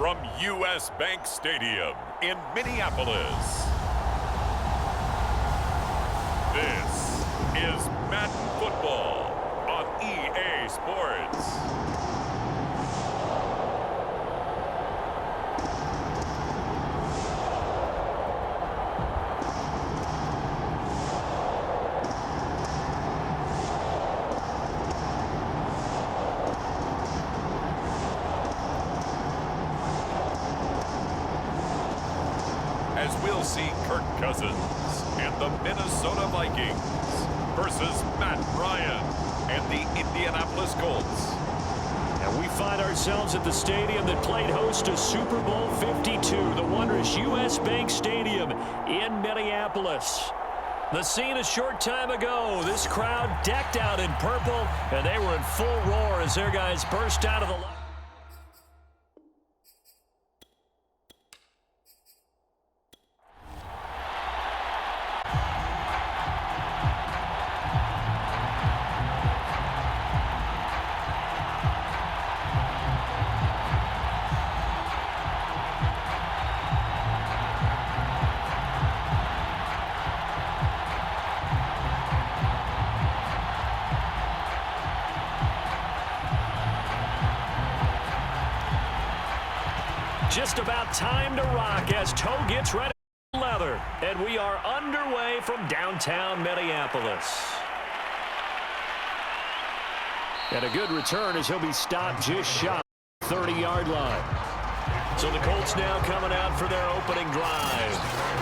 from U.S. Bank Stadium in Minneapolis. This is Madden Football on EA Sports. As we'll see Kirk Cousins and the Minnesota Vikings versus Matt Ryan and the Indianapolis Colts. And we find ourselves at the stadium that played host to Super Bowl 52, the wondrous U.S. Bank Stadium in Minneapolis. The scene a short time ago, this crowd decked out in purple, and they were in full roar as their guys burst out of the line. Just about time to rock as Toe gets ready for leather. And we are underway from downtown Minneapolis. And a good return as he'll be stopped just shy of the 30-yard line. So the Colts now coming out for their opening drive.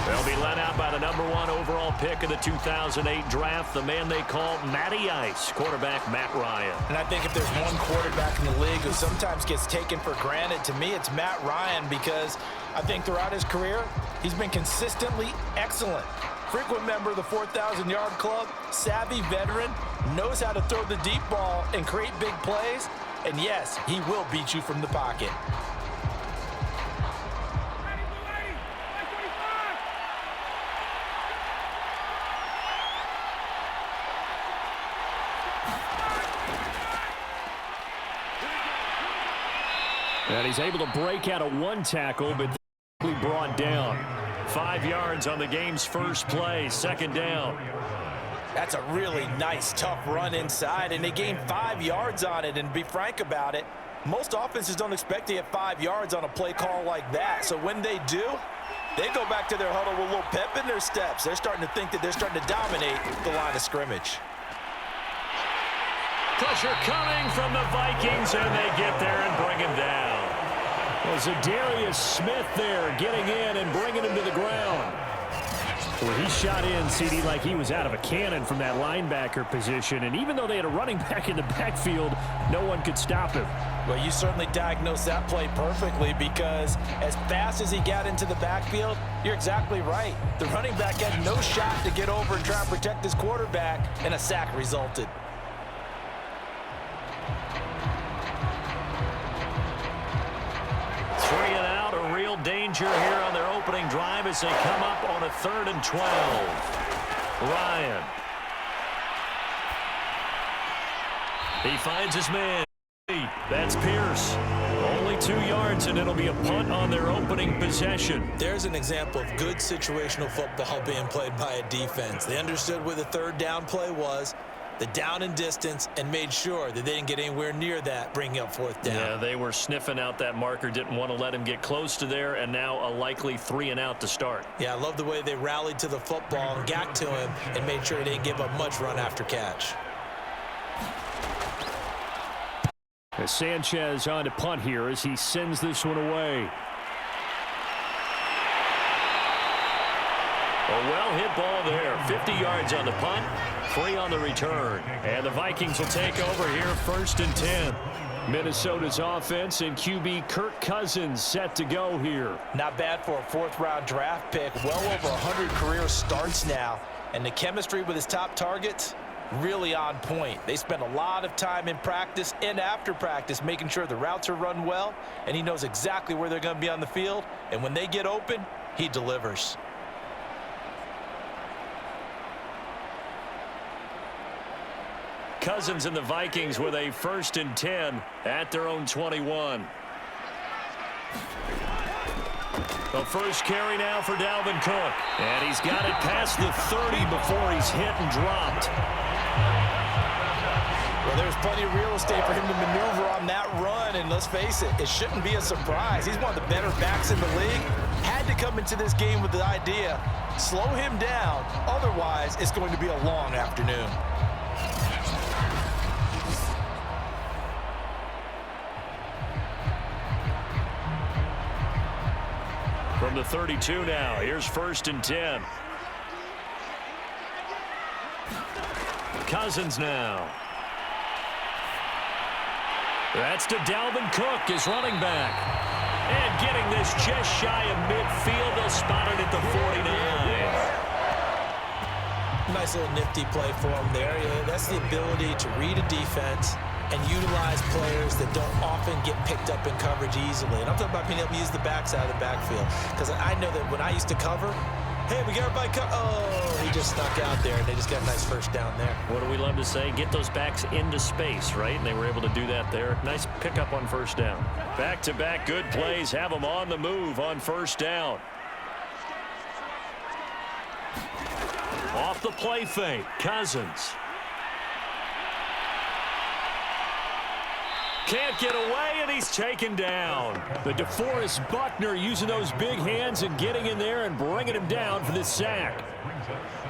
They'll be led out by the #1 overall pick of the 2008 draft, the man they call Matty Ice, quarterback Matt Ryan. And I think if there's one quarterback in the league who sometimes gets taken for granted, to me it's Matt Ryan, because I think throughout his career, he's been consistently excellent. Frequent member of the 4,000-yard club, savvy veteran, knows how to throw the deep ball and create big plays. And yes, he will beat you from the pocket. And he's able to break out of one tackle, but brought down. 5 yards on the game's first play, second down. That's a really nice, tough run inside, and they gained 5 yards on it. And to be frank about it, most offenses don't expect to get 5 yards on a play call like that. So when they do, they go back to their huddle with a little pep in their steps. They're starting to think that they're starting to dominate the line of scrimmage. Pressure coming from the Vikings, and they get there and bring him down. Was Darius Smith there getting in and bringing him to the ground. Well, he shot in, CD, like he was out of a cannon from that linebacker position. And even though they had a running back in the backfield, no one could stop him. Well, you certainly diagnosed that play perfectly, because as fast as he got into the backfield, you're exactly right. The running back had no shot to get over and try and protect his quarterback, and a sack resulted. Danger here on their opening drive as they come up on a 3rd and 12. Ryan. He finds his man. That's Pierce. Only 2 yards, and it'll be a punt on their opening possession. There's an example of good situational football being played by a defense. They understood where the 3rd down play was, the down and distance, and made sure that they didn't get anywhere near that, bringing up 4th down. Yeah, they were sniffing out that marker, didn't want to let him get close to there, and now a likely 3 and out to start. Yeah, I love the way they rallied to the football and got to him and made sure they didn't give up much run after catch. As Sanchez on to punt here as he sends this one away. A well-hit ball there. 50 yards on the punt, 3 on the return. And the Vikings will take over here, 1st and 10. Minnesota's offense and QB Kirk Cousins set to go here. Not bad for a 4th-round draft pick. Well over 100 career starts now. And the chemistry with his top targets, really on point. They spend a lot of time in practice and after practice making sure the routes are run well, and he knows exactly where they're going to be on the field. And when they get open, he delivers. Cousins and the Vikings with a 1st and 10 at their own 21. The first carry now for Dalvin Cook. And he's got it past the 30 before he's hit and dropped. Well, there's plenty of real estate for him to maneuver on that run, and let's face it, it shouldn't be a surprise. He's one of the better backs in the league. Had to come into this game with the idea, slow him down, otherwise it's going to be a long afternoon. From the 32 now, here's 1st and 10. Cousins now. That's to Dalvin Cook, his running back. And getting this just shy of midfield. They'll spot it at the 49. Nice little nifty play for him there. Yeah, that's the ability to read a defense and utilize players that don't often get picked up in coverage easily. And I'm talking about being able to use the backside of the backfield. Because I know that when I used to cover, hey, we got everybody oh, he just snuck out there, and they just got a nice first down there. What do we love to say? Get those backs into space, right? And they were able to do that there. Nice pickup on 1st down. Back-to-back good plays have them on the move on 1st down. Off the play fake, Cousins. Can't get away, and he's taken down. The DeForest Buckner using those big hands and getting in there and bringing him down for this sack.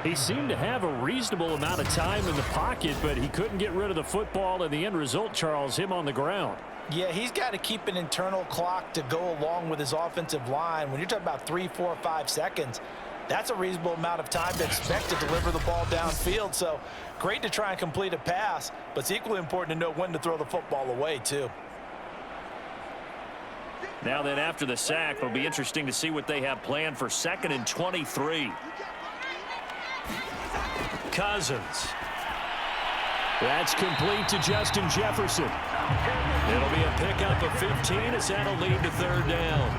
He seemed to have a reasonable amount of time in the pocket, but he couldn't get rid of the football, and the end result, Charles, him on the ground. Yeah, he's got to keep an internal clock to go along with his offensive line. When you're talking about 3, 4, 5 seconds, that's a reasonable amount of time to expect to deliver the ball downfield. So great to try and complete a pass, but it's equally important to know when to throw the football away, too. Now then, after the sack, it'll be interesting to see what they have planned for 2nd and 23. Cousins. That's complete to Justin Jefferson. It'll be a pickup of 15 as that'll lead to 3rd down.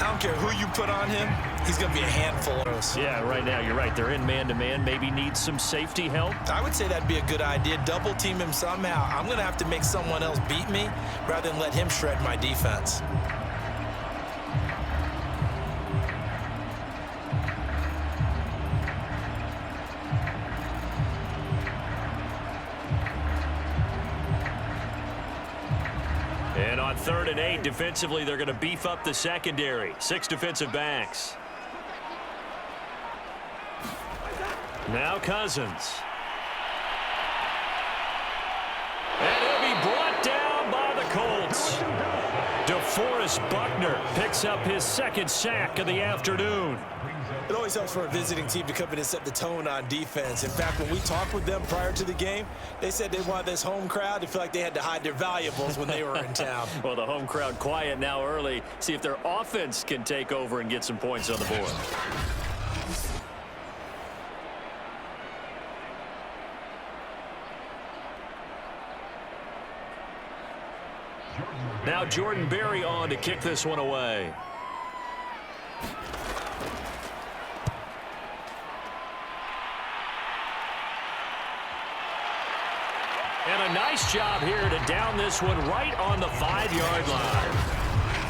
I don't care who you put on him, he's going to be a handful of us. Yeah, right now, you're right. They're in man-to-man. Maybe need some safety help. I would say that'd be a good idea. Double team him somehow. I'm going to have to make someone else beat me rather than let him shred my defense. And on 3rd and 8, defensively, they're going to beef up the secondary. 6 defensive backs. Now Cousins. And he'll be brought down by the Colts. DeForest Buckner picks up his 2nd sack of the afternoon. It always helps for a visiting team to come in and set the tone on defense. In fact, when we talked with them prior to the game, they said they wanted this home crowd to feel like they had to hide their valuables when they were in town. Well, the home crowd quiet now early. See if their offense can take over and get some points on the board. Now Jordan Berry on to kick this one away. And a nice job here to down this one right on the 5-yard line.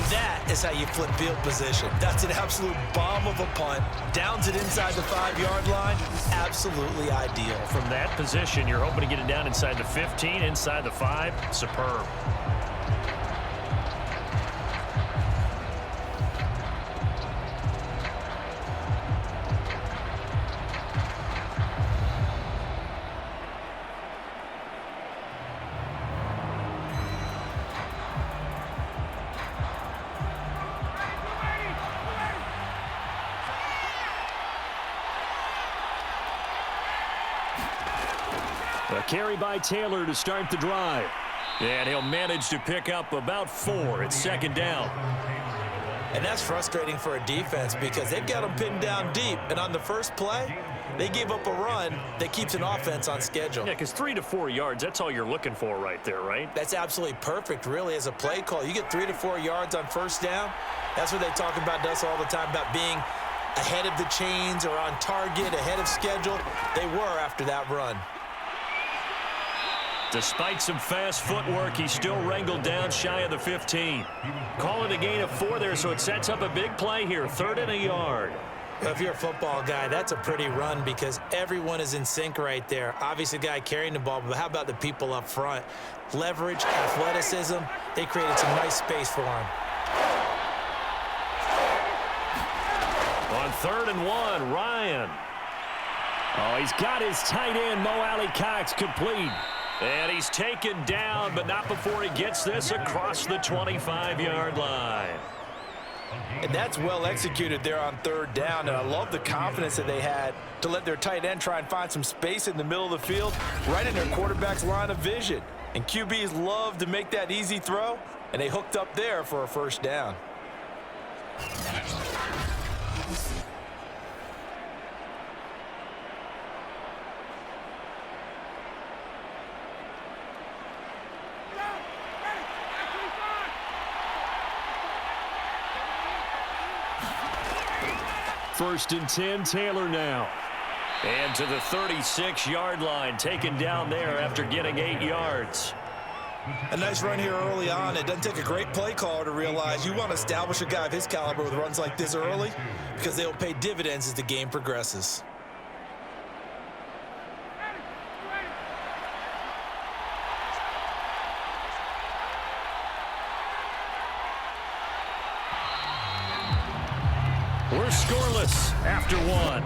That is how you flip field position. That's an absolute bomb of a punt. Downs it inside the 5-yard line. Absolutely ideal. From that position, you're hoping to get it down inside the 15, inside the 5. Superb. A carry by Taylor to start the drive. And he'll manage to pick up about 4 at 2nd down. And that's frustrating for a defense because they've got them pinned down deep. And on the first play, they gave up a run that keeps an offense on schedule. Yeah, because 3 to 4 yards, that's all you're looking for right there, right? That's absolutely perfect, really, as a play call. You get 3 to 4 yards on 1st down. That's what they talk about us all the time, about being ahead of the chains or on target, ahead of schedule. They were after that run. Despite some fast footwork, he's still wrangled down shy of the 15. Call it a gain of 4 there, so it sets up a big play here. 3rd and a yard. If you're a football guy, that's a pretty run because everyone is in sync right there. Obviously, the guy carrying the ball, but how about the people up front? Leverage, athleticism, they created some nice space for him. On 3rd and 1, Ryan. Oh, he's got his tight end, Mo Alley-Cox, complete. And he's taken down, but not before he gets this across the 25-yard line. And that's well executed there on 3rd down, and I love the confidence that they had to let their tight end try and find some space in the middle of the field, right in their quarterback's line of vision. And QBs love to make that easy throw, and they hooked up there for a 1st down. First and 10, Taylor now. And to the 36-yard line, taken down there after getting 8 yards. A nice run here early on. It doesn't take a great play caller to realize you want to establish a guy of his caliber with runs like this early because they'll pay dividends as the game progresses. We're scoreless after 1.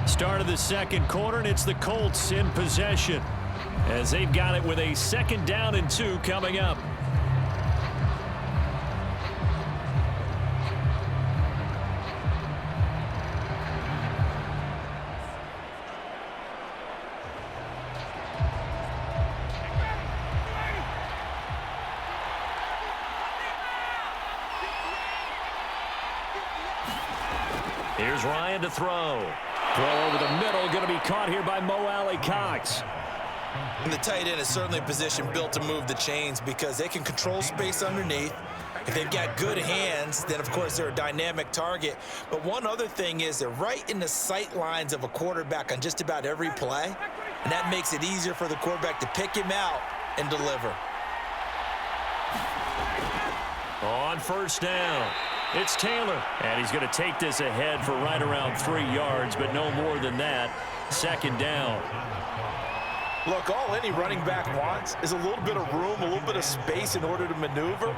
Start of the 2nd quarter, and it's the Colts in possession as they've got it with a 2nd down and 2 coming up. Here's Ryan to throw. Throw over the middle, going to be caught here by Mo Alley-Cox. And the tight end is certainly a position built to move the chains because they can control space underneath. If they've got good hands, then of course they're a dynamic target. But one other thing is they're right in the sight lines of a quarterback on just about every play. And that makes it easier for the quarterback to pick him out and deliver. On 1st down, it's Taylor. And he's going to take this ahead for right around 3 yards, but no more than that. 2nd down. Look, all any running back wants is a little bit of room, a little bit of space in order to maneuver.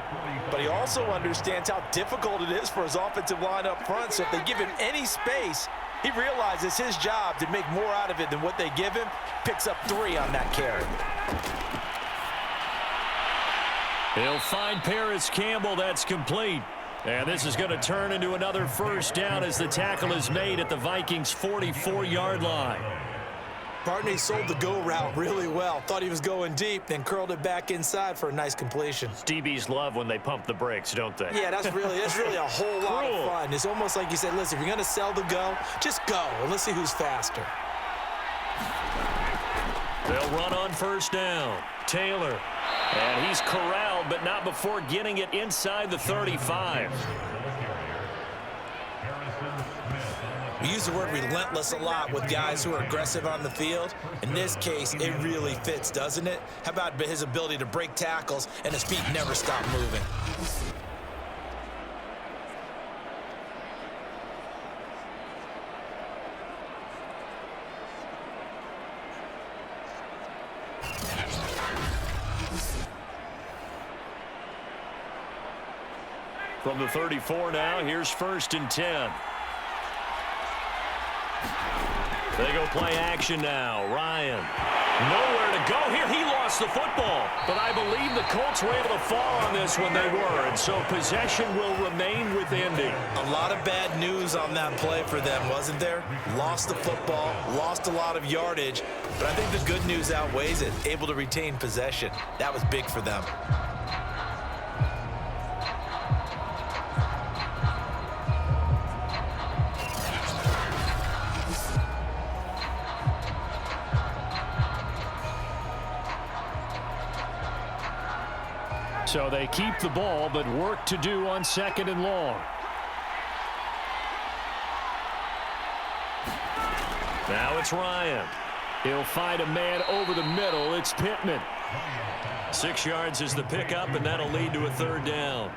But he also understands how difficult it is for his offensive line up front. So if they give him any space, he realizes his job to make more out of it than what they give him. Picks up 3 on that carry. He'll find Paris Campbell. That's complete. And this is going to turn into another 1st down as the tackle is made at the Vikings' 44-yard line. Barney sold the go route really well. Thought he was going deep, then curled it back inside for a nice completion. DBs love when they pump the brakes, don't they? Yeah, that's really a whole lot of fun. It's almost like you said, listen, if you're going to sell the go, just go, and let's see who's faster. They'll run on 1st down. Taylor. And he's corralled, but not before getting it inside the 35. We use the word relentless a lot with guys who are aggressive on the field. In this case, it really fits, doesn't it? How about his ability to break tackles and his feet never stop moving? From the 34 now, here's 1st and 10. They go play action now. Ryan. Nowhere to go here. He lost the football. But I believe the Colts were able to fall on this when they were. And so possession will remain with Indy. A lot of bad news on that play for them, wasn't there? Lost the football, lost a lot of yardage. But I think the good news outweighs it. Able to retain possession. That was big for them. So they keep the ball, but work to do on 2nd and long. Now it's Ryan. He'll find a man over the middle. It's Pittman. 6 yards is the pickup, and that'll lead to a third down.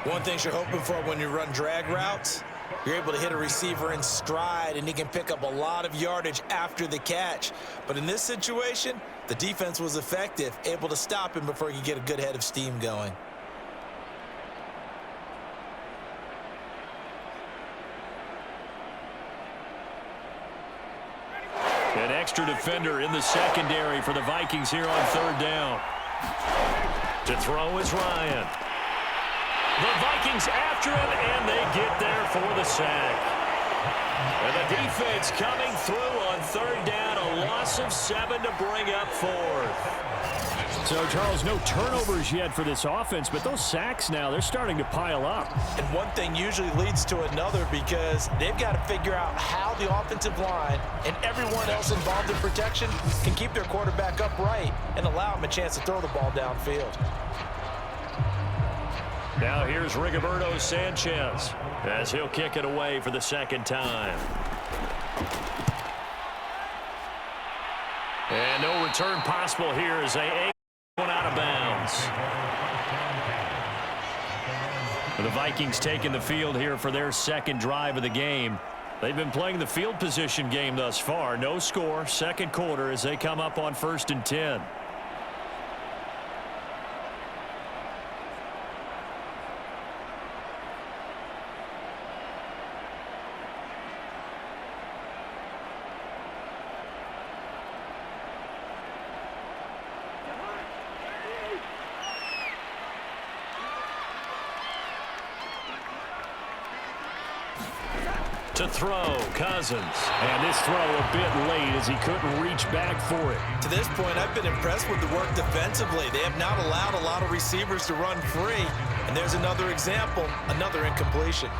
One thing you're hoping for when you run drag routes, you're able to hit a receiver in stride, and he can pick up a lot of yardage after the catch. But in this situation, the defense was effective, able to stop him before he could get a good head of steam going. An extra defender in the secondary for the Vikings here on third down. To throw is Ryan. The Vikings after him, and they get there for the sack. And the defense coming through on third down, a loss of 7 to bring up fourth. So, Charles, no turnovers yet for this offense, but those sacks now, they're starting to pile up. And one thing usually leads to another because they've got to figure out how the offensive line and everyone else involved in protection can keep their quarterback upright and allow him a chance to throw the ball downfield. Now here's Rigoberto Sanchez as he'll kick it away for the second time. And no return possible here as they one out of bounds. The Vikings taking the field here for their second drive of the game. They've been playing the field position game thus far. No score, second quarter as they come up on 1st and 10. To throw, Cousins. And this throw a bit late as he couldn't reach back for it. To this point, I've been impressed with the work defensively. They have not allowed a lot of receivers to run free. And there's another example, another incompletion.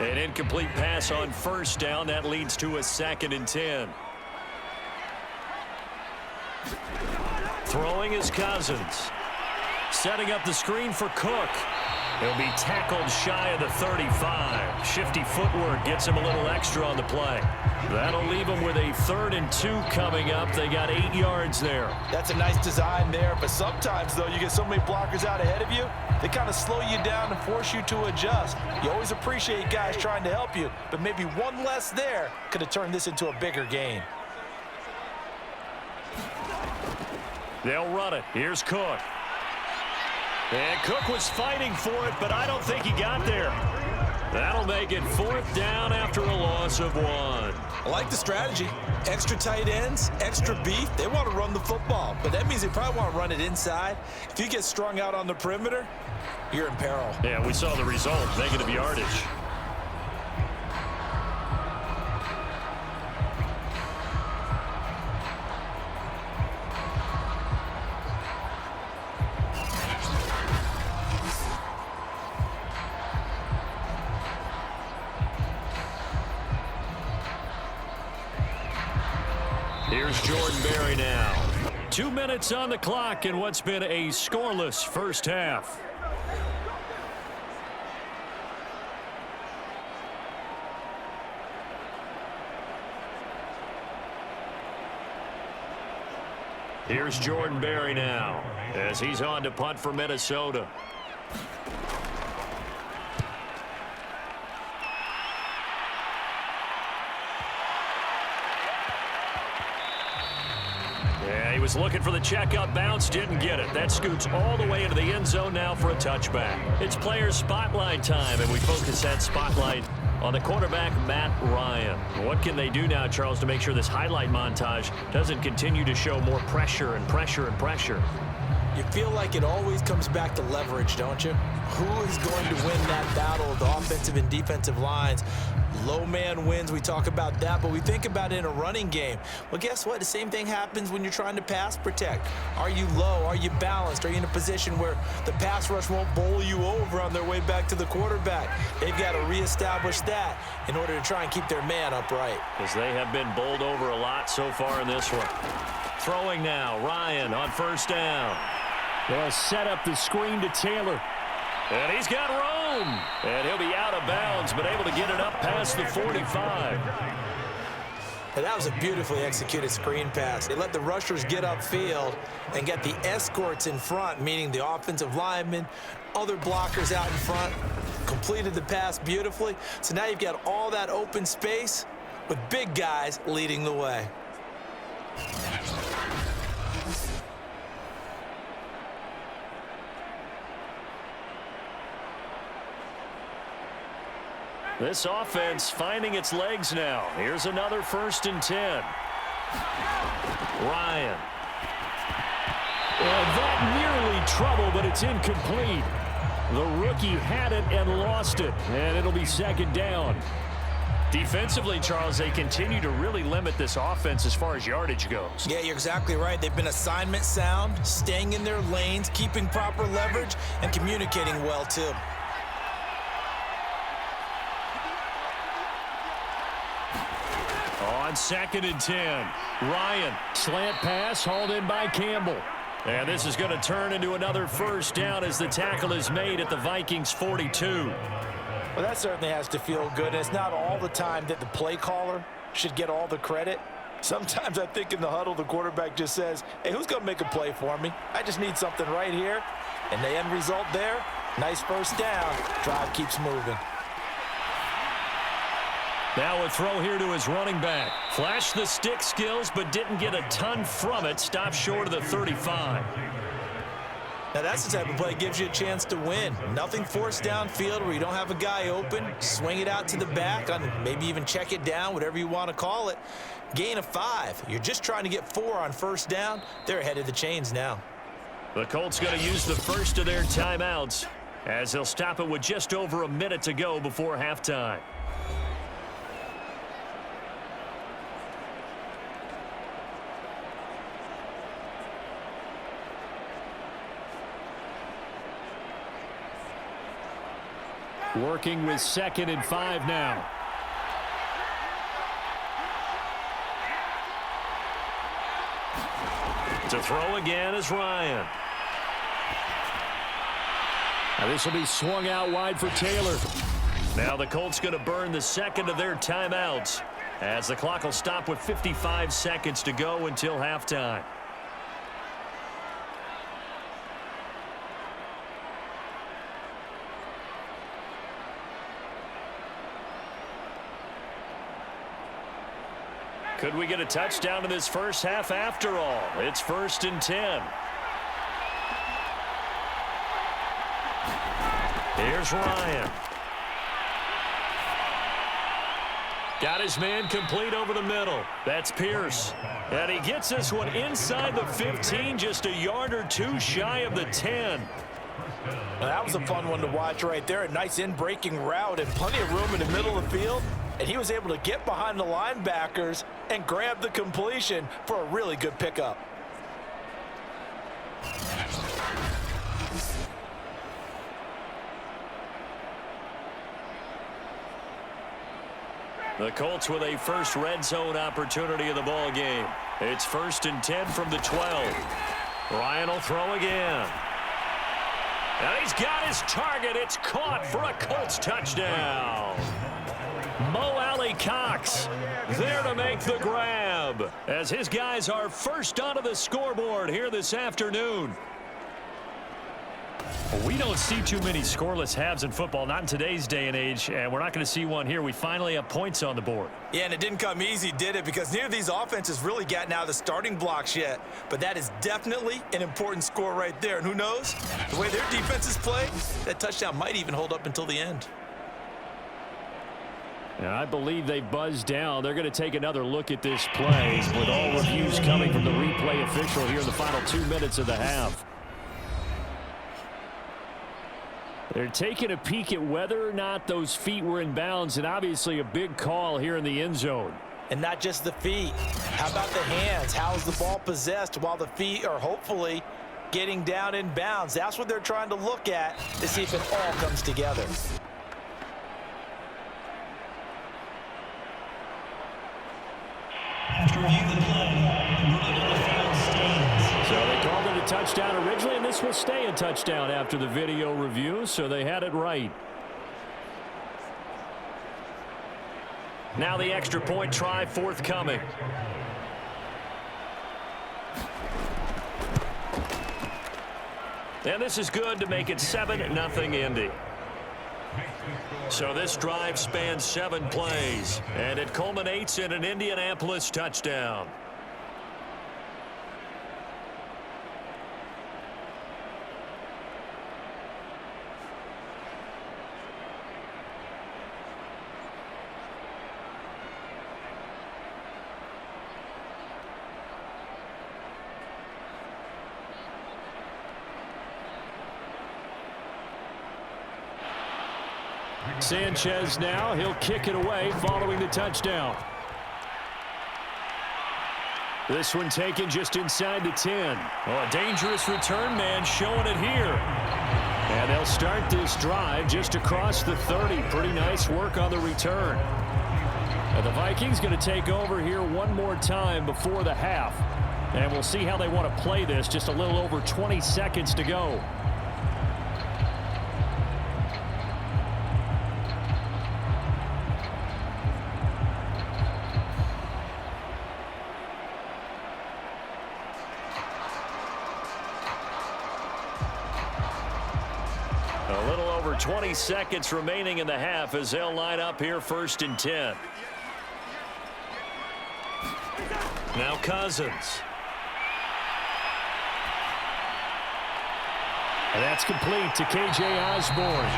An incomplete pass on first down. That leads to a 2nd and 10. Throwing is Cousins. Setting up the screen for Cook. He'll be tackled shy of the 35. Shifty footwork gets him a little extra on the play. That'll leave him with a 3rd and 2 coming up. They got 8 yards there. That's a nice design there, but sometimes, though, you get so many blockers out ahead of you, they kind of slow you down and force you to adjust. You always appreciate guys trying to help you, but maybe one less there could have turned this into a bigger gain. They'll run it. Here's Cook. And Cook was fighting for it, but I don't think he got there. That'll make it 4th down after a loss of 1. I like the strategy. Extra tight ends, extra beef. They want to run the football, but that means they probably want to run it inside. If you get strung out on the perimeter, you're in peril. Yeah, we saw the result, negative yardage. Here's Jordan Berry now. 2 minutes on the clock in what's been a scoreless first half. Here's Jordan Berry now as he's on to punt for Minnesota. Yeah, he was looking for the checkup bounce, didn't get it. That scoots all the way into the end zone now for a touchback. It's player spotlight time, and we focus that spotlight on the quarterback, Matt Ryan. What can they do now, Charles, to make sure this highlight montage doesn't continue to show more pressure and pressure and pressure? You feel like it always comes back to leverage, don't you? Who is going to win that battle of the offensive and defensive lines? Low man wins. We talk about that, but we think about it in a running game. Well, guess what? The same thing happens when you're trying to pass protect. Are you low? Are you balanced? Are you in a position where the pass rush won't bowl you over on their way back to the quarterback? They've got to reestablish that in order to try and keep their man upright. Because they have been bowled over a lot so far in this one. Throwing now, Ryan on first down. They'll set up the screen to Taylor. And he's got room. And he'll be out of bounds, but able to get it up past the 45. And that was a beautifully executed screen pass. It let the rushers get upfield and get the escorts in front, meaning the offensive linemen, other blockers out in front, completed the pass beautifully. So now you've got all that open space with big guys leading the way. This offense finding its legs now. Here's another 1st and 10. Ryan. And that nearly trouble, but it's incomplete. The rookie had it and lost it, and it'll be 2nd down. Defensively, Charles, they continue to really limit this offense as far as yardage goes. Yeah, you're exactly right. They've been assignment sound, staying in their lanes, keeping proper leverage, and communicating well, too. On 2nd and 10, Ryan, slant pass hauled in by Campbell. And this is going to turn into another 1st down as the tackle is made at the Vikings 42. Well, that certainly has to feel good. And it's not all the time that the play caller should get all the credit. Sometimes I think in the huddle, the quarterback just says, hey, who's going to make a play for me? I just need something right here. And the end result there, nice 1st down. Drive keeps moving. Now a throw here to his running back. Flashed the stick skills, but didn't get a ton from it. Stopped short of the 35. Now that's the type of play that gives you a chance to win. Nothing forced downfield where you don't have a guy open. Swing it out to the back, on maybe even check it down, whatever you want to call it. Gain of 5. You're just trying to get 4 on 1st down. They're ahead of the chains now. The Colts going to use the first of their timeouts as they'll stop it with just over a minute to go before halftime. Working with 2nd and 5 now. To throw again is Ryan. Now this will be swung out wide for Taylor. Now the Colts going to burn the 2nd of their timeouts as the clock will stop with 55 seconds to go until halftime. Could we get a touchdown in this first half after all? It's 1st and 10. Here's Ryan. Got his man complete over the middle. That's Pierce. And he gets this one inside the 15, just a yard or 2 shy of the 10. Now, that was a fun one to watch right there. A nice in-breaking route and plenty of room in the middle of the field. And he was able to get behind the linebackers and grab the completion for a really good pickup. The Colts with a first red zone opportunity of the ball game. It's 1st and 10 from the 12. Ryan will throw again. And he's got his target. It's caught for a Colts touchdown. Mo Alley-Cox there to make the grab as his guys are first onto the scoreboard here this afternoon. We don't see too many scoreless halves in football, not in today's day and age, and we're not going to see one here. We finally have points on the board. Yeah, and it didn't come easy, did it? Because neither of these offenses really gotten out of the starting blocks yet. But that is definitely an important score right there. And who knows? The way their defenses play, that touchdown might even hold up until the end. And I believe they buzzed down. They're going to take another look at this play with all reviews coming from the replay official here in the final 2 minutes of the half. They're taking a peek at whether or not those feet were in bounds, and obviously a big call here in the end zone. And not just the feet. How about the hands? How's the ball possessed while the feet are hopefully getting down in bounds? That's what they're trying to look at to see if it all comes together. After reviewing the play, the ruling on the field stands. So they called it a touchdown originally, and this will stay a touchdown after the video review, so they had it right. Now the extra point try forthcoming. And this is good to make it 7-0 Indy. So this drive spans 7 plays, and it culminates in an Indianapolis touchdown. Sanchez now, he'll kick it away following the touchdown. This one taken just inside the 10. Oh, a dangerous return man showing it here. And they'll start this drive just across the 30. Pretty nice work on the return. And the Vikings going to take over here one more time before the half. And we'll see how they want to play this. Just a little over 20 seconds to go. A little over 20 seconds remaining in the half as they'll line up here 1st and 10. Now Cousins. And that's complete to K.J. Osborne.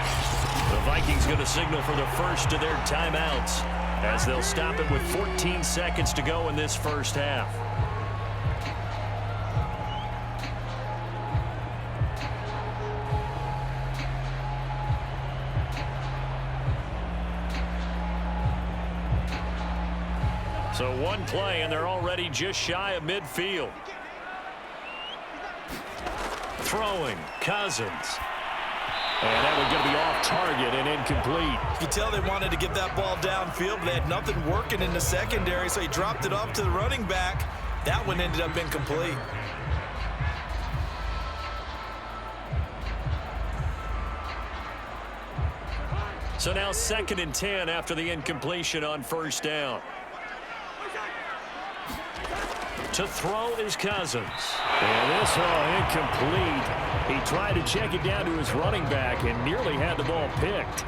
The Vikings going to signal for the first of their timeouts as they'll stop it with 14 seconds to go in this first half. So one play, and they're already just shy of midfield. Throwing, Cousins. And that one's going to be off target and incomplete. You can tell they wanted to get that ball downfield, but they had nothing working in the secondary, so he dropped it off to the running back. That one ended up incomplete. So now 2nd and 10 after the incompletion on 1st down. To throw is Cousins. And this incomplete. He tried to check it down to his running back and nearly had the ball picked.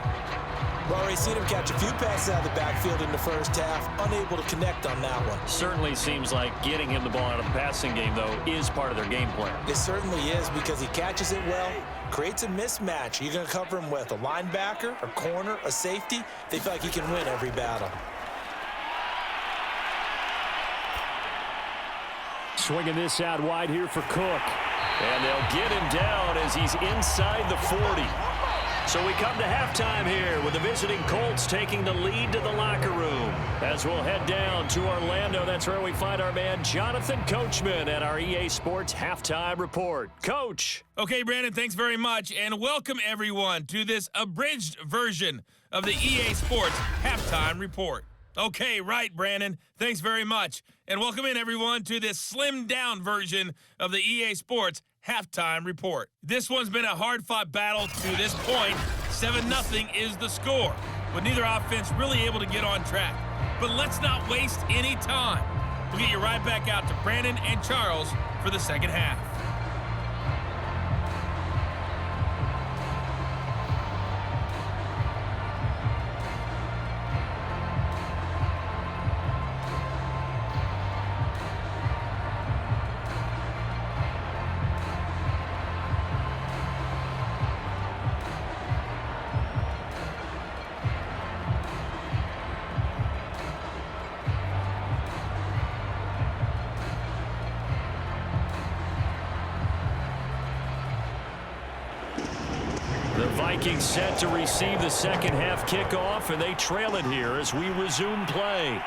Well, we've seen him catch a few passes out of the backfield in the first half, unable to connect on that one. Certainly seems like getting him the ball out of the passing game, though, is part of their game plan. It certainly is because he catches it well, creates a mismatch. You're going to cover him with a linebacker, a corner, a safety. They feel like he can win every battle. Swinging this out wide here for Cook. And they'll get him down as he's inside the 40. So we come to halftime here with the visiting Colts taking the lead to the locker room. As we'll head down to Orlando, that's where we find our man Jonathan Coachman at our EA Sports Halftime Report. Coach. Okay, Brandon, thanks very much. And welcome, everyone, to this abridged version of the EA Sports Halftime Report. Okay, right, Brandon. Thanks very much. And welcome in, everyone, to this slimmed-down version of the EA Sports Halftime Report. This one's been a hard-fought battle to this point. 7-0 is the score, with neither offense really able to get on track. But let's not waste any time. We'll get you right back out to Brandon and Charles for the second half. The Vikings set to receive the second half kickoff, and they trail it here as we resume play.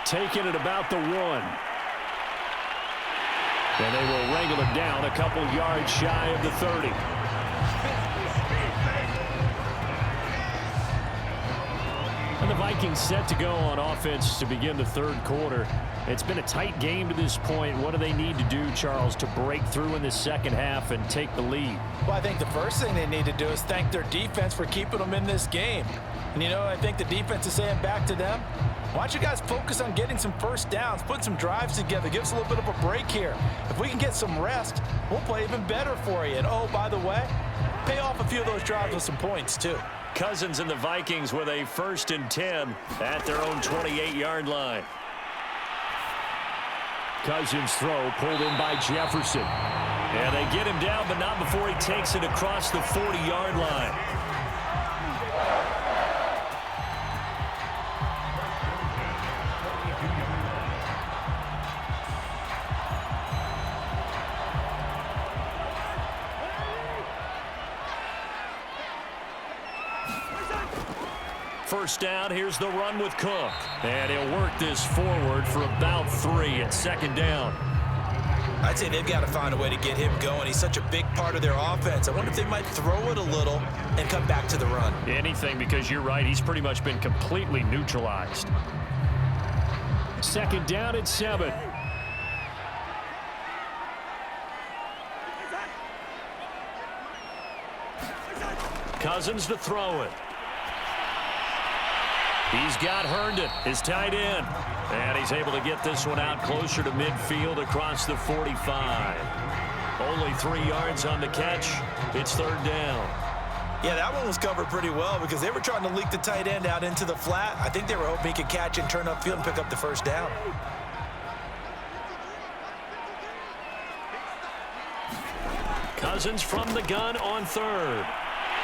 Taking it about the 1. And they will wrangle it down a couple yards shy of the 30. And the Vikings set to go on offense to begin the third quarter. It's been a tight game to this point. What do they need to do, Charles, to break through in the second half and take the lead? Well, I think the first thing they need to do is thank their defense for keeping them in this game. And, you know, I think the defense is saying back to them, why don't you guys focus on getting some first downs, put some drives together, give us a little bit of a break here. If we can get some rest, we'll play even better for you. And, oh, by the way, pay off a few of those drives with some points, too. Cousins and the Vikings with a 1st and 10 at their own 28-yard line. Cousins' throw pulled in by Jefferson. And they get him down, but not before he takes it across the 40-yard line. First down, here's the run with Cook. And he'll work this forward for about 3 at 2nd down. I'd say they've got to find a way to get him going. He's such a big part of their offense. I wonder if they might throw it a little and come back to the run. Anything, because you're right, he's pretty much been completely neutralized. 2nd down at 7. Cousins to throw it. He's got Herndon, his tight end. And he's able to get this one out closer to midfield across the 45. Only 3 yards on the catch. It's 3rd down. Yeah, that one was covered pretty well because they were trying to leak the tight end out into the flat. I think they were hoping he could catch and turn upfield and pick up the first down. Cousins from the gun on 3rd.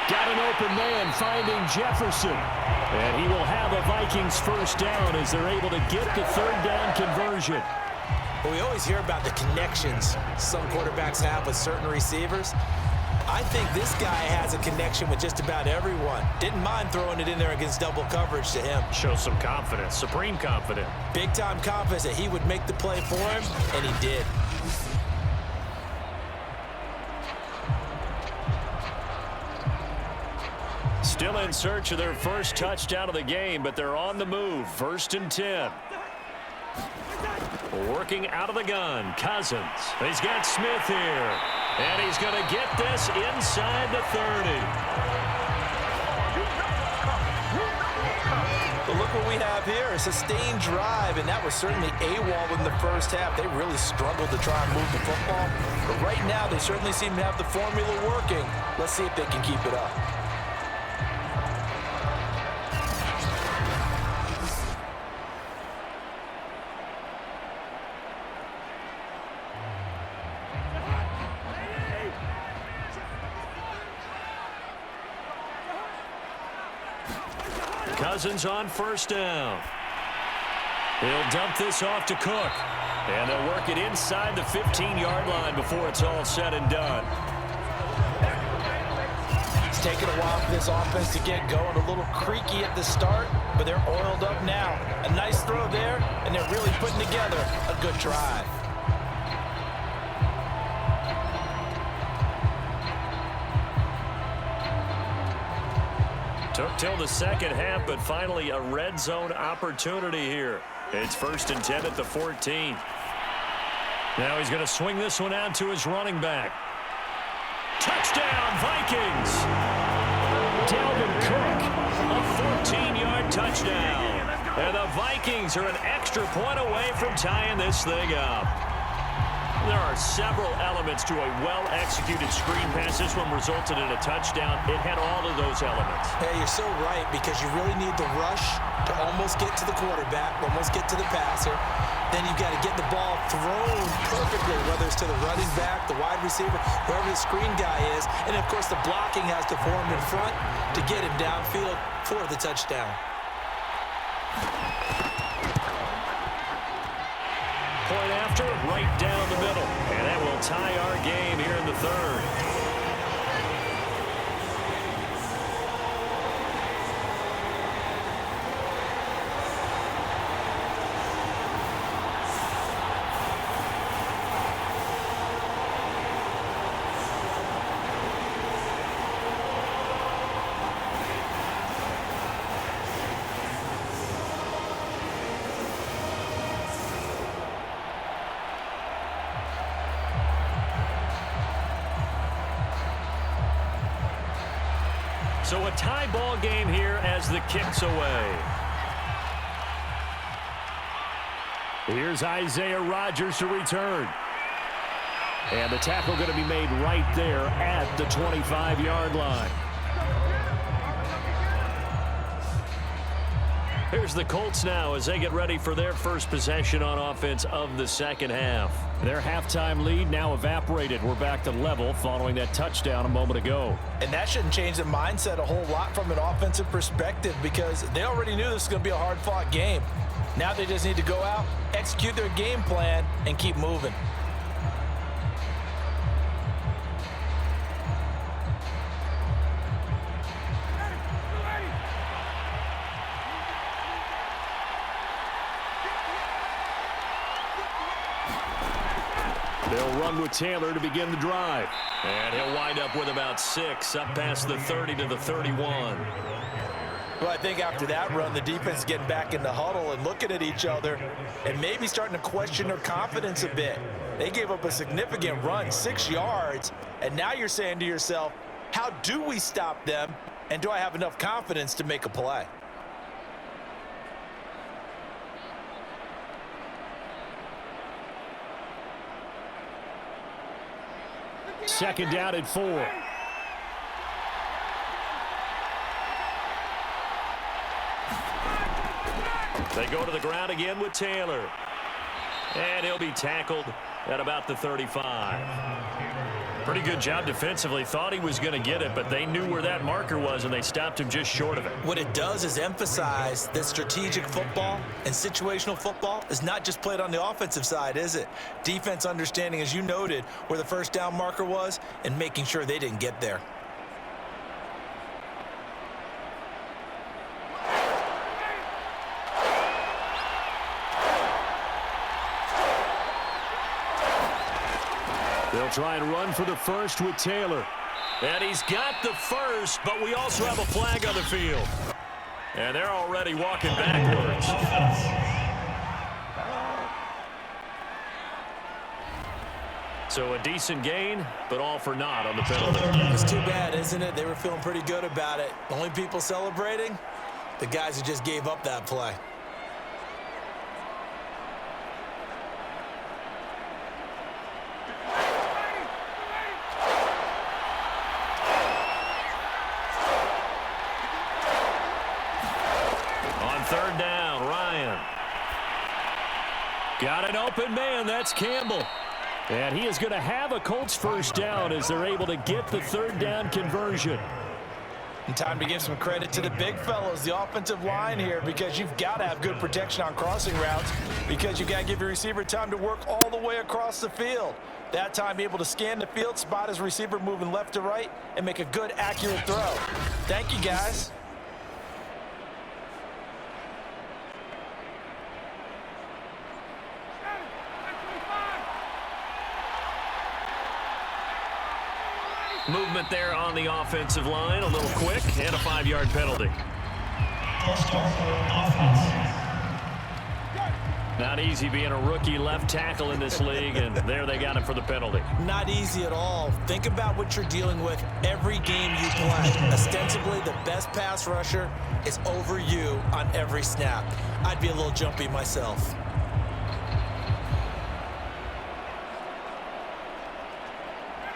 Got an open man finding Jefferson. And he will have a Vikings first down as they're able to get the 3rd down conversion. Well, we always hear about the connections some quarterbacks have with certain receivers. I think this guy has a connection with just about everyone. Didn't mind throwing it in there against double coverage to him. Shows some confidence, supreme confidence. Big-time confidence that he would make the play for him, and he did. Still in search of their first touchdown of the game, but they're on the move. 1st and 10. Working out of the gun, Cousins. He's got Smith here. And he's going to get this inside the 30. But look what we have here, a sustained drive, and that was certainly AWOL in the first half. They really struggled to try and move the football. But right now, they certainly seem to have the formula working. Let's see if they can keep it up. Cousins on 1st down. He'll dump this off to Cook. And they'll work it inside the 15-yard line before it's all said and done. It's taken a while for this offense to get going. A little creaky at the start, but they're oiled up now. A nice throw there, and they're really putting together a good drive. Took till the second half, but finally a red zone opportunity here. It's 1st and 10 at the 14. Now he's going to swing this one out to his running back. Touchdown, Vikings! Dalvin Cook, a 14-yard touchdown. And the Vikings are an extra point away from tying this thing up. There are several elements to a well-executed screen pass. This one resulted in a touchdown. It had all of those elements. Yeah, you're so right, because you really need the rush to almost get to the quarterback, almost get to the passer. Then you've got to get the ball thrown perfectly, whether it's to the running back, the wide receiver, whoever the screen guy is. And, of course, the blocking has to form in front to get him downfield for the touchdown. Point after, right down the middle. And that will tie our game here in the 3rd. So a tie ball game here as the kick's away. Here's Isaiah Rodgers to return. And the tackle going to be made right there at the 25-yard line. Here's the Colts now as they get ready for their first possession on offense of the second half. Their halftime lead now evaporated. We're back to level following that touchdown a moment ago. And that shouldn't change the mindset a whole lot from an offensive perspective because they already knew this was going to be a hard-fought game. Now they just need to go out, execute their game plan, and keep moving. They'll run with Taylor to begin the drive. And he'll wind up with about 6, up past the 30 to the 31. Well, I think after that run, the defense is getting back in the huddle and looking at each other and maybe starting to question their confidence a bit. They gave up a significant run, 6 yards, and now you're saying to yourself, how do we stop them, and do I have enough confidence to make a play? Second down and 4. They go to the ground again with Taylor. And he'll be tackled at about the 35. Pretty good job defensively. Thought he was going to get it, but they knew where that marker was, and they stopped him just short of it. What it does is emphasize that strategic football and situational football is not just played on the offensive side, is it? Defense understanding, as you noted, where the first down marker was and making sure they didn't get there. They'll try and run for the first with Taylor. And he's got the first, but we also have a flag on the field. And they're already walking backwards. So a decent gain, but all for naught on the penalty. It's too bad, isn't it? They were feeling pretty good about it. The only people celebrating, the guys who just gave up that play. Third down, Ryan. Got an open man, that's Campbell. And he is going to have a Colts first down as they're able to get the third down conversion. And time to give some credit to the big fellows, the offensive line here, because you've got to have good protection on crossing routes because you've got to give your receiver time to work all the way across the field. That time, be able to scan the field, spot his receiver moving left to right, and make a good, accurate throw. Thank you, guys. Movement there on the offensive line, a little quick, and a 5-yard penalty. First start for offense. Not easy being a rookie left tackle in this league, and there they got him for the penalty. Not easy at all. Think about what you're dealing with every game you play. Ostensibly, the best pass rusher is over you on every snap. I'd be a little jumpy myself.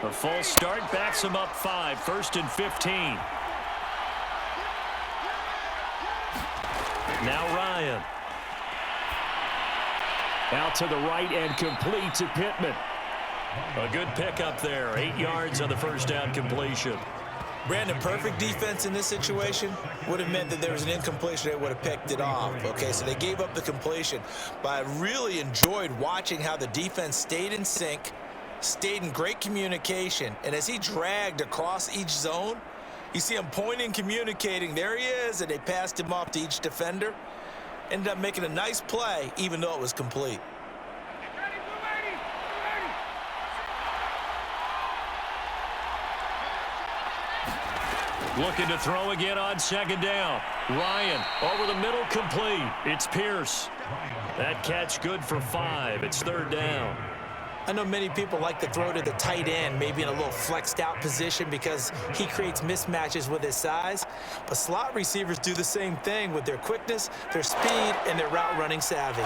A full start backs him up 5, 1st and 15. Now Ryan. Out to the right and complete to Pittman. A good pickup there, 8 yards on the first down completion. Brandon, perfect defense in this situation would have meant that there was an incompletion. They would have picked it off. Okay, so they gave up the completion. But I really enjoyed watching how the defense stayed in sync, stayed in great communication, and as he dragged across each zone, you see him pointing, communicating, there he is, and they passed him off to each defender. Ended up making a nice play, even though it was complete. Looking to throw again on second down. Ryan over the middle, complete. It's Pierce. That catch good for 5. It's third down. I know many people like to throw to the tight end, maybe in a little flexed out position because he creates mismatches with his size. But slot receivers do the same thing with their quickness, their speed, and their route running savvy.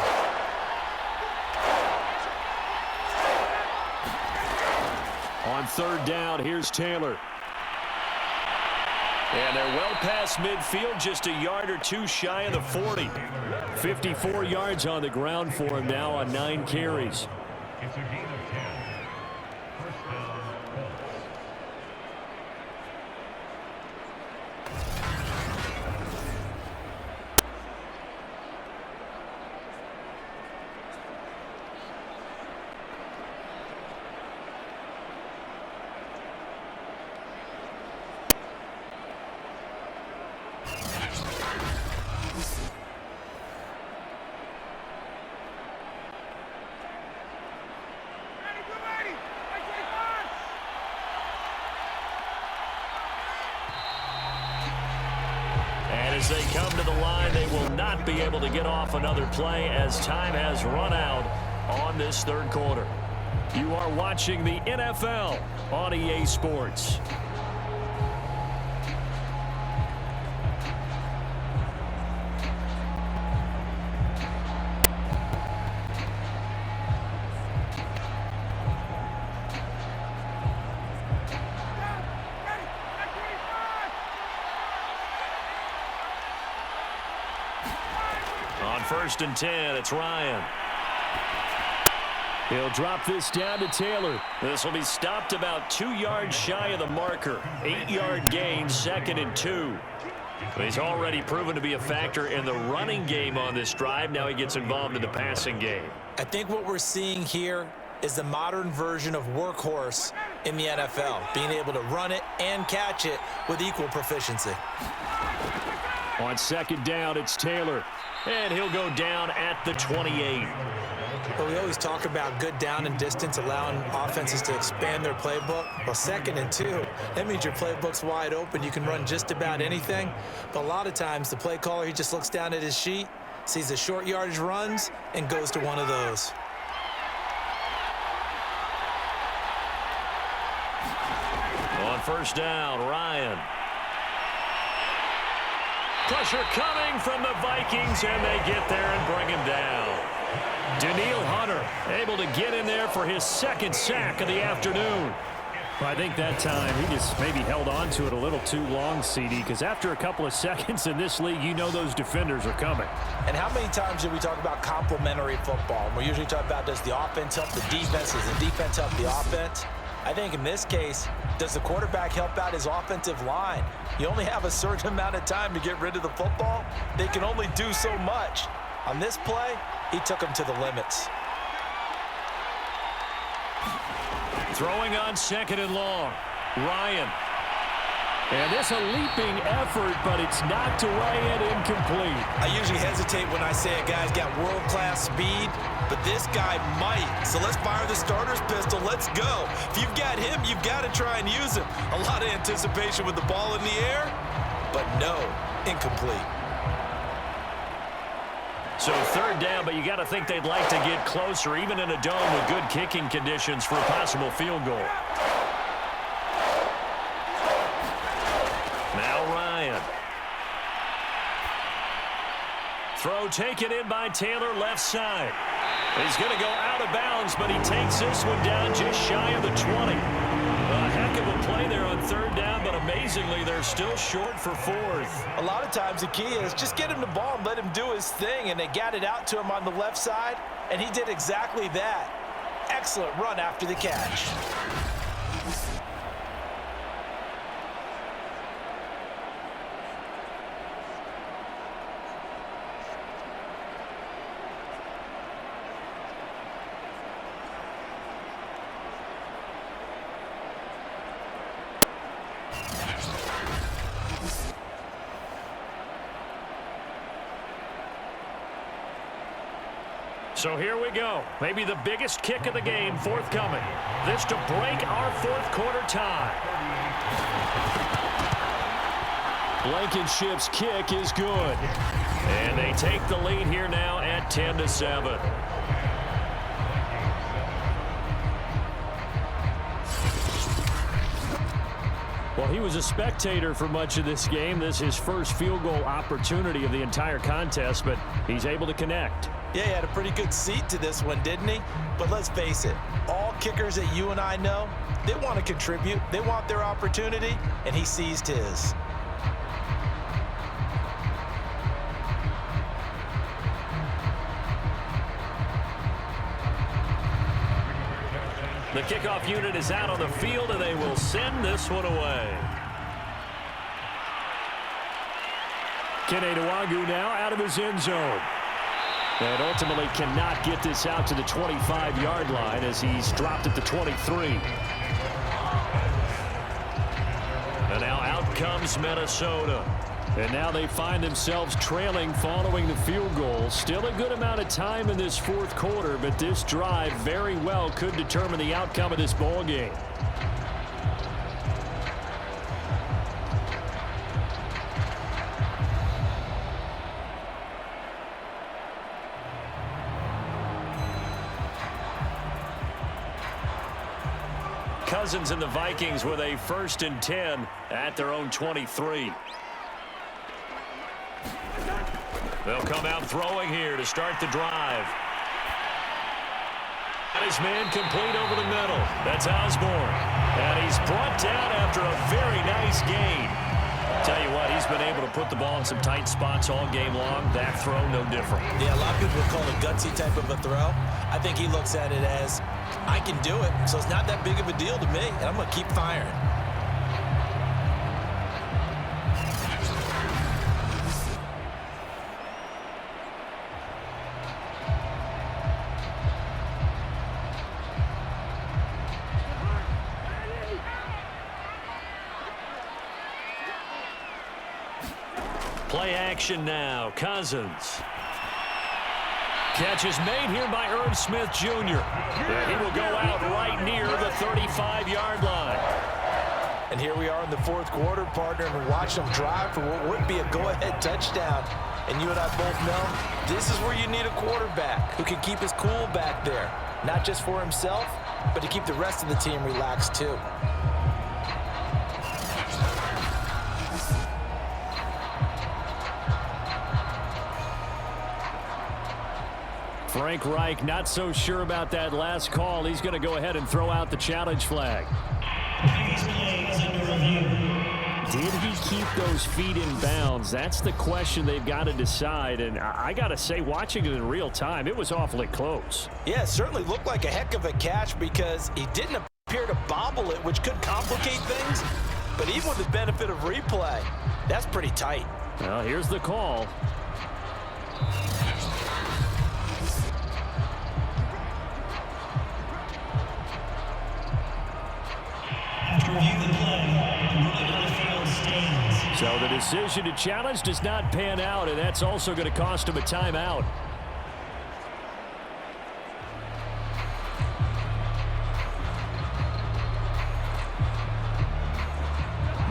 On third down, here's Taylor. And they're well past midfield, just a yard or two shy of the 40. 54 yards on the ground for him now on 9 carries. It's a gain of 10. First down, Colts. As they come to the line, they will not be able to get off another play as time has run out on this third quarter. You are watching the NFL on EA Sports. First and 10, it's Ryan. He'll drop this down to Taylor. This will be stopped about 2 yards shy of the marker. 8-yard gain, 2nd and 2. He's already proven to be a factor in the running game on this drive. Now he gets involved in the passing game. I think what we're seeing here is the modern version of workhorse in the NFL, being able to run it and catch it with equal proficiency. On second down, it's Taylor. And he'll go down at the 28. Well, we always talk about good down and distance, allowing offenses to expand their playbook. Well, 2nd and 2, that means your playbook's wide open. You can run just about anything. But a lot of times, the play caller, he just looks down at his sheet, sees the short yardage runs, and goes to one of those. On first down, Ryan. Pressure coming from the Vikings, and they get there and bring him down. Daniil Hunter able to get in there for his 2nd sack of the afternoon. Well, I think that time he just maybe held on to it a little too long, CD, because after a couple of seconds in this league, you know those defenders are coming. And how many times do we talk about complementary football? We usually talk about, does the offense help the defense? Does the defense help the offense? I think in this case, does the quarterback help out his offensive line? You only have a certain amount of time to get rid of the football. They can only do so much. On this play, he took him to the limits. Throwing on 2nd and long, Ryan. And this a leaping effort, but it's knocked away and incomplete. I usually hesitate when I say a guy's got world-class speed, but this guy might. So let's fire the starter's pistol. Let's go. If you've got him, you've got to try and use him. A lot of anticipation with the ball in the air, but no, incomplete. So 3rd down, but you got to think they'd like to get closer, even in a dome with good kicking conditions for a possible field goal. Now Ryan. Throw taken in by Taylor, left side. He's going to go out of bounds, but he takes this one down just shy of the 20. A heck of a play there on 3rd down, but amazingly, they're still short for 4th. A lot of times the key is just get him the ball and let him do his thing, and they got it out to him on the left side, and he did exactly that. Excellent run after the catch. So here we go. Maybe the biggest kick of the game forthcoming. This to break our 4th quarter tie. Blankenship's kick is good. And they take the lead here now at 10-7. he was a spectator for much of this game. This is his first field goal opportunity of the entire contest, but he's able to connect. Yeah, he had a pretty good seat to this one, didn't he? But let's face it, all kickers that you and I know, they want to contribute. They want their opportunity, and he seized his. The kickoff unit is out on the field, and they will send this one away. Kene Nwangwu now out of his end zone. And ultimately cannot get this out to the 25-yard line as he's dropped at the 23. And now out comes Minnesota. And now they find themselves trailing following the field goal. Still a good amount of time in this fourth quarter, but this drive very well could determine the outcome of this ball game. Cousins and the Vikings with a 1st and 10 at their own 23. They'll come out throwing here to start the drive. And his man complete over the middle. That's Osborne. And he's brought down after a very nice gain. Tell you what, he's been able to put the ball in some tight spots all game long. That throw, no different. Yeah, a lot of people call it a gutsy type of a throw. I think he looks at it as, I can do it, so it's not that big of a deal to me, and I'm going to keep firing. Play action now. Cousins. Catch is made here by Irv Smith Jr. And he will go out right near the 35-yard line. And here we are in the fourth quarter, partner, and watch them drive for what would be a go-ahead touchdown. And you and I both know this is where you need a quarterback who can keep his cool back there, not just for himself, but to keep the rest of the team relaxed too. Frank Reich not so sure about that last call. He's going to go ahead and throw out the challenge flag. Previous play is under review. Did he keep those feet in bounds? That's the question they've got to decide. And I got to say, watching it in real time, it was awfully close. Yeah, it certainly looked like a heck of a catch because he didn't appear to bobble it, which could complicate things. But even with the benefit of replay, that's pretty tight. Well, here's the call. After review the play, the ruling on the field stands. So the decision to challenge does not pan out, and that's also going to cost him a timeout.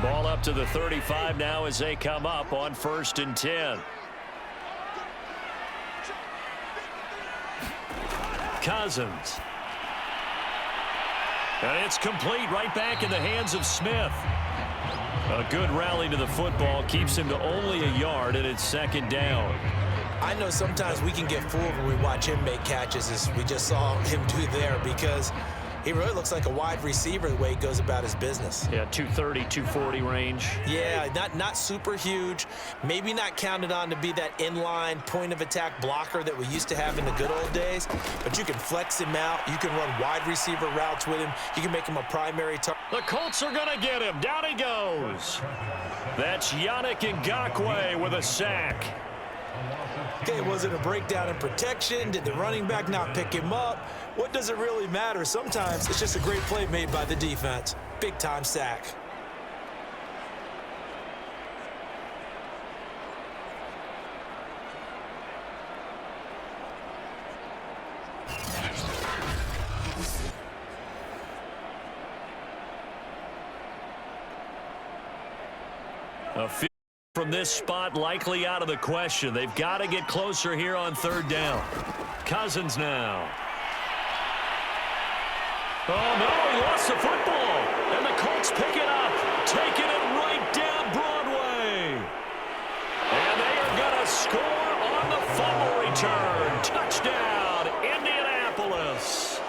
Ball up to the 35 now as they come up on 1st and 10. Cousins. And it's complete right back in the hands of Smith. A good rally to the football keeps him to only a yard, and it's 2nd down. I know sometimes we can get fooled when we watch him make catches, as we just saw him do there, because he really looks like a wide receiver the way he goes about his business. Yeah, 230, 240 range. Yeah, not super huge. Maybe not counted on to be that inline point-of-attack blocker that we used to have in the good old days, but you can flex him out. You can run wide receiver routes with him. You can make him a primary target. The Colts are going to get him. Down he goes. That's Yannick Ngakoue with a sack. Okay, was it a breakdown in protection? Did the running back not pick him up? What does it really matter? Sometimes it's just a great play made by the defense. Big-time sack. A field from this spot likely out of the question. They've got to get closer here on 3rd down. Cousins now. Oh, no, he lost the football. And the Colts pick it up. taking it right down Broadway. And they are going to score on the fumble return. Touchdown, Indianapolis.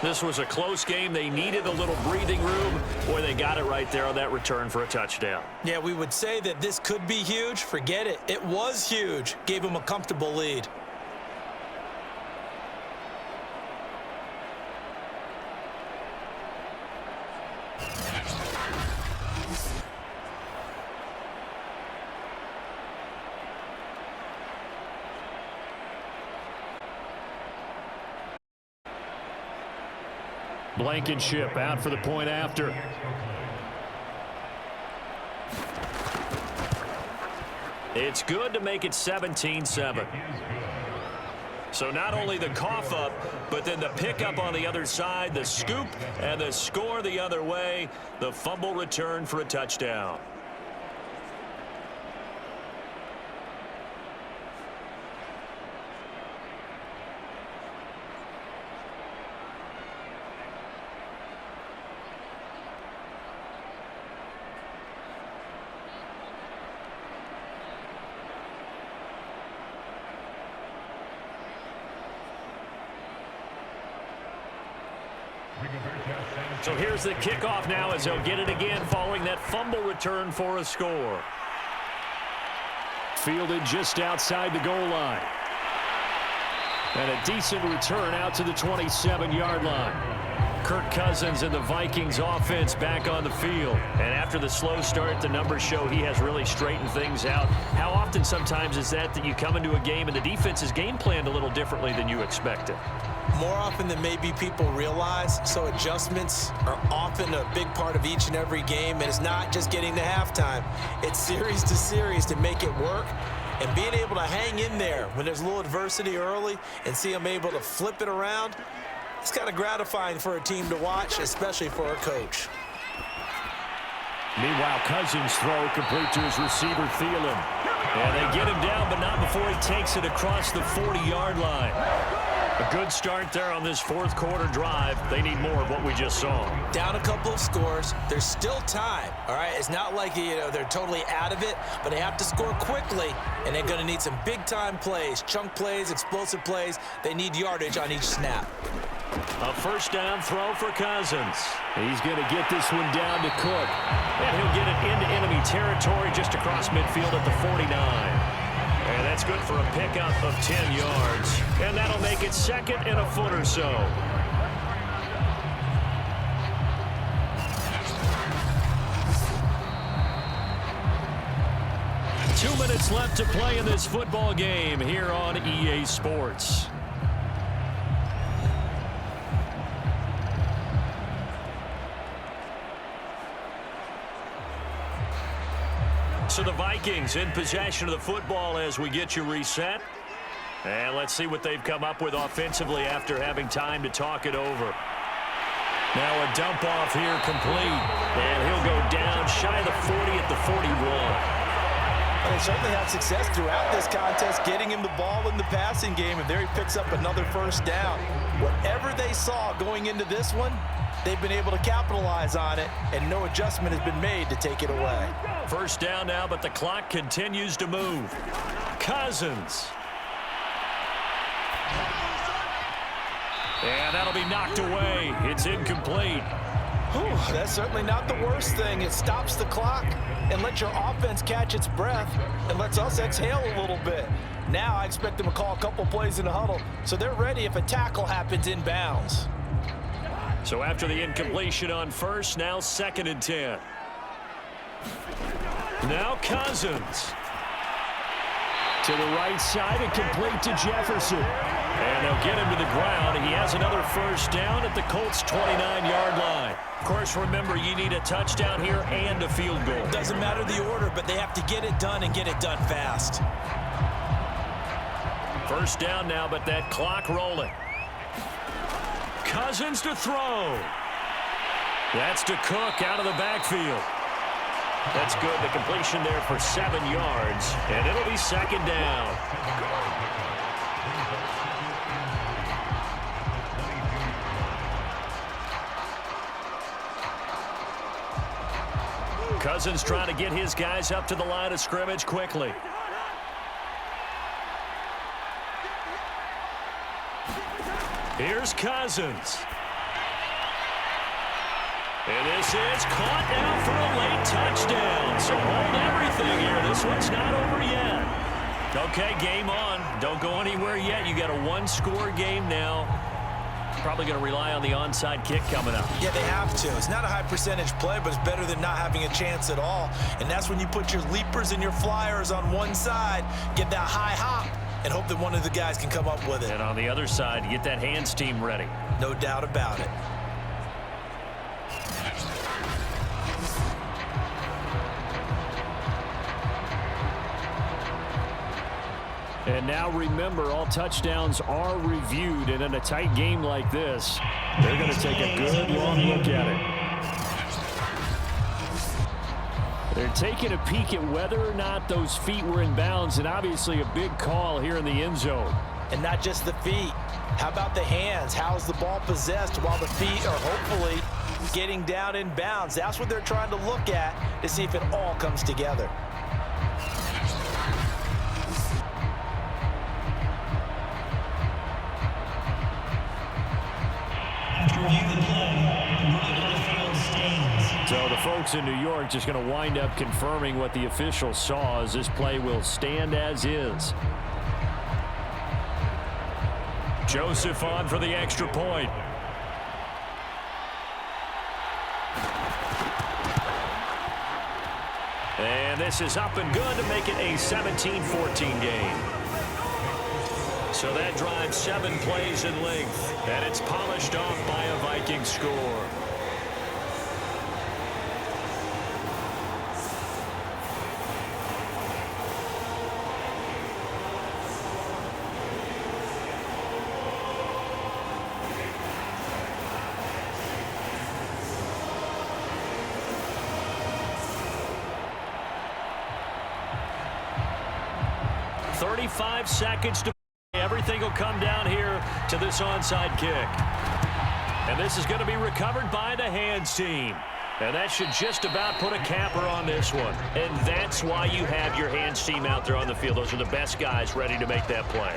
This was a close game. They needed a little breathing room. Boy, they got it right there on that return for a touchdown. Yeah, we would say that this could be huge. Forget it. It was huge. Gave them a comfortable lead. Blankenship out for the point after. It's good to make it 17-7. So not only the cough up, but then the pickup on the other side, the scoop, and the score the other way, the fumble return for a touchdown. So here's the kickoff now as they'll get it again following that fumble return for a score. Fielded just outside the goal line. And a decent return out to the 27-yard line. Kirk Cousins and the Vikings offense back on the field. And after the slow start, the numbers show he has really straightened things out. How often sometimes is that you come into a game and the defense is game planned a little differently than you expected? More often than maybe people realize, so adjustments are often a big part of each and every game, and it's not just getting to halftime. It's series to series to make it work, and being able to hang in there when there's a little adversity early and see them able to flip it around, it's kind of gratifying for a team to watch, especially for a coach. Meanwhile, Cousins' throw complete to his receiver, Thielen. And they get him down, but not before he takes it across the 40-yard line. A good start there on this fourth quarter drive. They need more of what we just saw. Down a couple of scores. There's still time, all right? It's not like, they're totally out of it, but they have to score quickly, and they're going to need some big-time plays, chunk plays, explosive plays. They need yardage on each snap. A first down throw for Cousins. He's going to get this one down to Cook. And he'll get it into enemy territory just across midfield at the 49. And that's good for a pickup of 10 yards. And that'll make it second and a foot or so. Two minutes left to play in this football game here on EA Sports. So the Vikings in possession of the football as we get you reset. And let's see what they've come up with offensively after having time to talk it over. Now a dump off here complete. And he'll go down shy of the 40 at the 41. Well, they certainly had success throughout this contest, getting him the ball in the passing game, and there he picks up another first down. Whatever they saw going into this one, they've been able to capitalize on it, and no adjustment has been made to take it away. First down now, but the clock continues to move. Cousins. And that'll be knocked away. It's incomplete. Whew, that's certainly not the worst thing. It stops the clock and lets your offense catch its breath and lets us exhale a little bit. Now I expect them to call a couple plays in the huddle, so they're ready if a tackle happens in bounds. So after the incompletion on first, now 2nd and 10. Now Cousins. To the right side and complete to Jefferson. And they'll get him to the ground. He has another first down at the Colts' 29-yard line. Of course, remember, you need a touchdown here and a field goal. Doesn't matter the order, but they have to get it done and get it done fast. First down now, but that clock rolling. Cousins to throw. That's to Cook out of the backfield. That's good. The completion there for 7 yards, and it'll be 2nd down. Cousins trying to get his guys up to the line of scrimmage quickly. Here's Cousins. And this is caught now for a late touchdown. So hold everything here. This one's not over yet. Okay, game on. Don't go anywhere yet. You got a one-score game now. Probably going to rely on the onside kick coming up. Yeah, they have to. It's not a high percentage play, but it's better than not having a chance at all. And that's when you put your leapers and your flyers on one side, get that high hop, and hope that one of the guys can come up with it. And on the other side, get that hands team ready. No doubt about it. And now remember, all touchdowns are reviewed, and in a tight game like this, they're going to take a good long look at it. They're taking a peek at whether or not those feet were in bounds, and obviously a big call here in the end zone. And not just the feet. How about the hands? How's the ball possessed while the feet are hopefully getting down in bounds? That's what they're trying to look at to see if it all comes together. So the folks in New York just going to wind up confirming what the official saw, as this play will stand as is. Joseph on for the extra point. And this is up and good to make it a 17-14 game. So that drives 7 plays in length, and it's polished off by a Viking score. .35 seconds to play. Everything will come down here to this onside kick. And this is going to be recovered by the hands team. And that should just about put a capper on this one. And that's why you have your hands team out there on the field. Those are the best guys ready to make that play.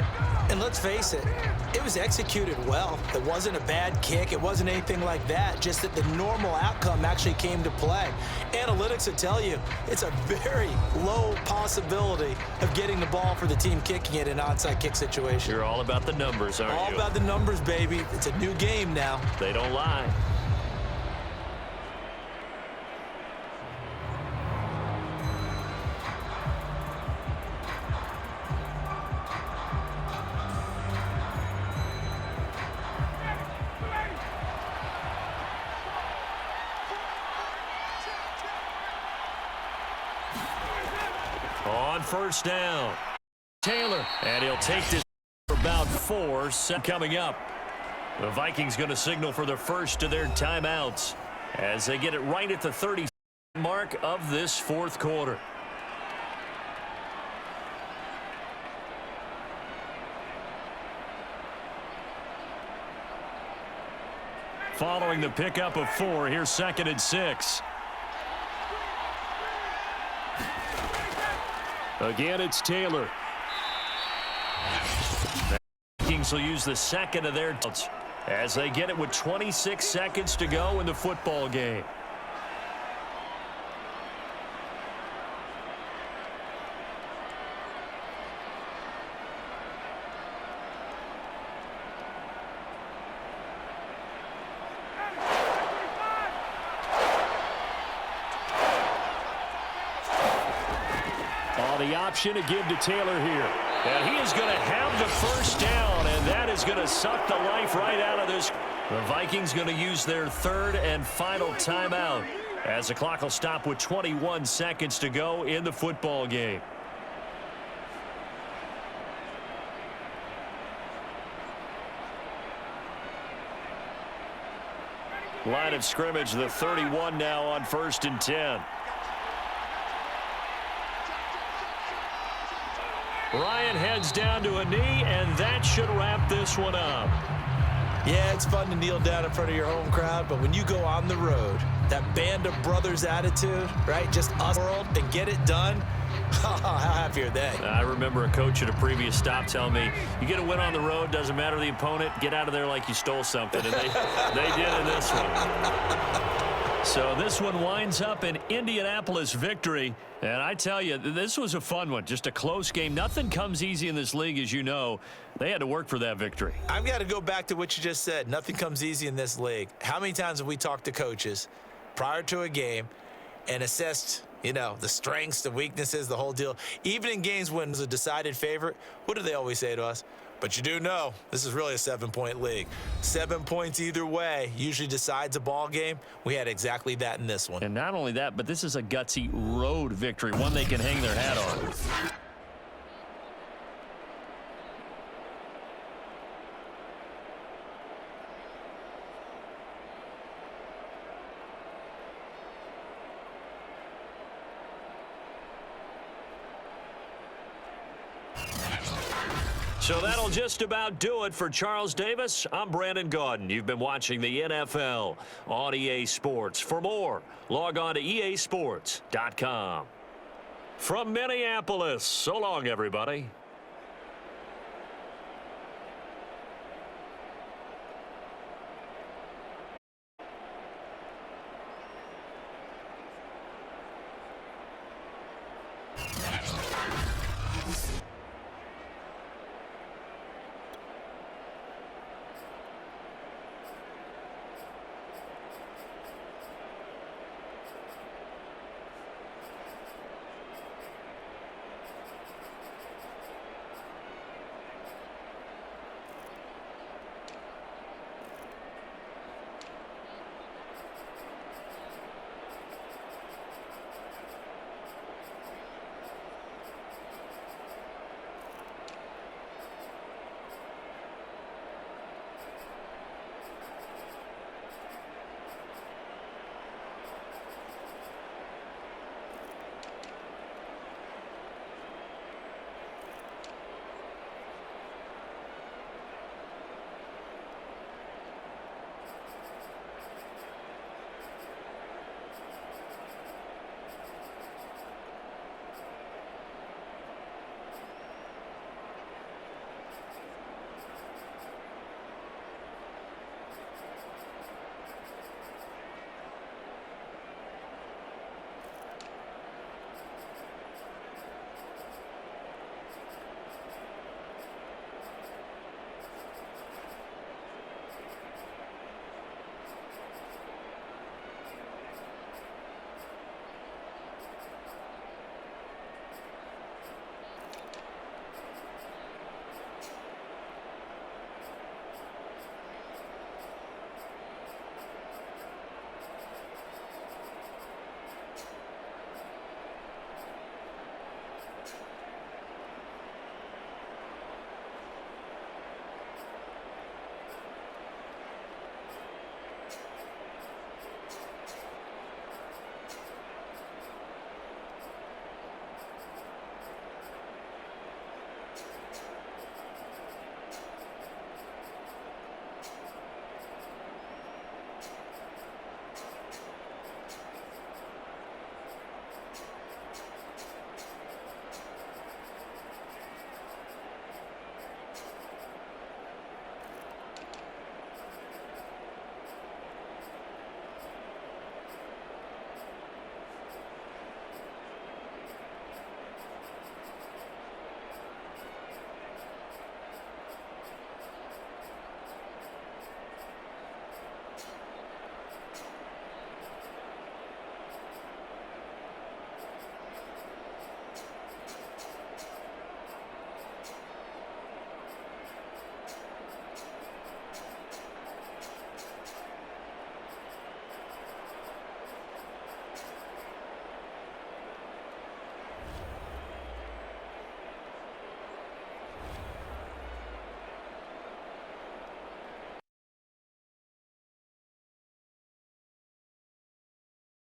And let's face it, it was executed well. It wasn't a bad kick. It wasn't anything like that. Just that the normal outcome actually came to play. Analytics will tell you it's a very low possibility of getting the ball for the team kicking it in an onside kick situation. You're all about the numbers, aren't you? All about the numbers, baby. It's a new game now. They don't lie. On first down, Taylor, and he'll take this for about 4. Coming up, the Vikings going to signal for the first of their timeouts as they get it right at the 30 mark of this fourth quarter. Following the pickup of 4, here's 2nd and 6. Again, it's Taylor. The Vikings will use the second of their touchdowns as they get it with 26 seconds to go in the football game. The option to give to Taylor here. And he is going to have the first down, and that is going to suck the life right out of this. The Vikings going to use their 3rd and final timeout as the clock will stop with 21 seconds to go in the football game. Line of scrimmage, the 31 now on 1st and 10. Ryan heads down to a knee, and that should wrap this one up. Yeah, it's fun to kneel down in front of your home crowd, but when you go on the road, that band of brothers attitude, right? Just us world and get it done. How happy are they? I remember a coach at a previous stop telling me, you get a win on the road, doesn't matter the opponent, get out of there like you stole something. And they did in this one. So this one winds up an Indianapolis victory. And I tell you, this was a fun one. Just a close game. Nothing comes easy in this league, as you know. They had to work for that victory. I've got to go back to what you just said. Nothing comes easy in this league. How many times have we talked to coaches prior to a game and assessed, the strengths, the weaknesses, the whole deal? Even in games when it's a decided favorite, what do they always say to us? But you do know this is really a 7-point league. 7 points either way usually decides a ball game. We had exactly that in this one. And not only that, but this is a gutsy road victory, one they can hang their hat on. So that'll just about do it for Charles Davis. I'm Brandon Gaudin. You've been watching the NFL on EA Sports. For more, log on to easports.com. From Minneapolis, so long, everybody.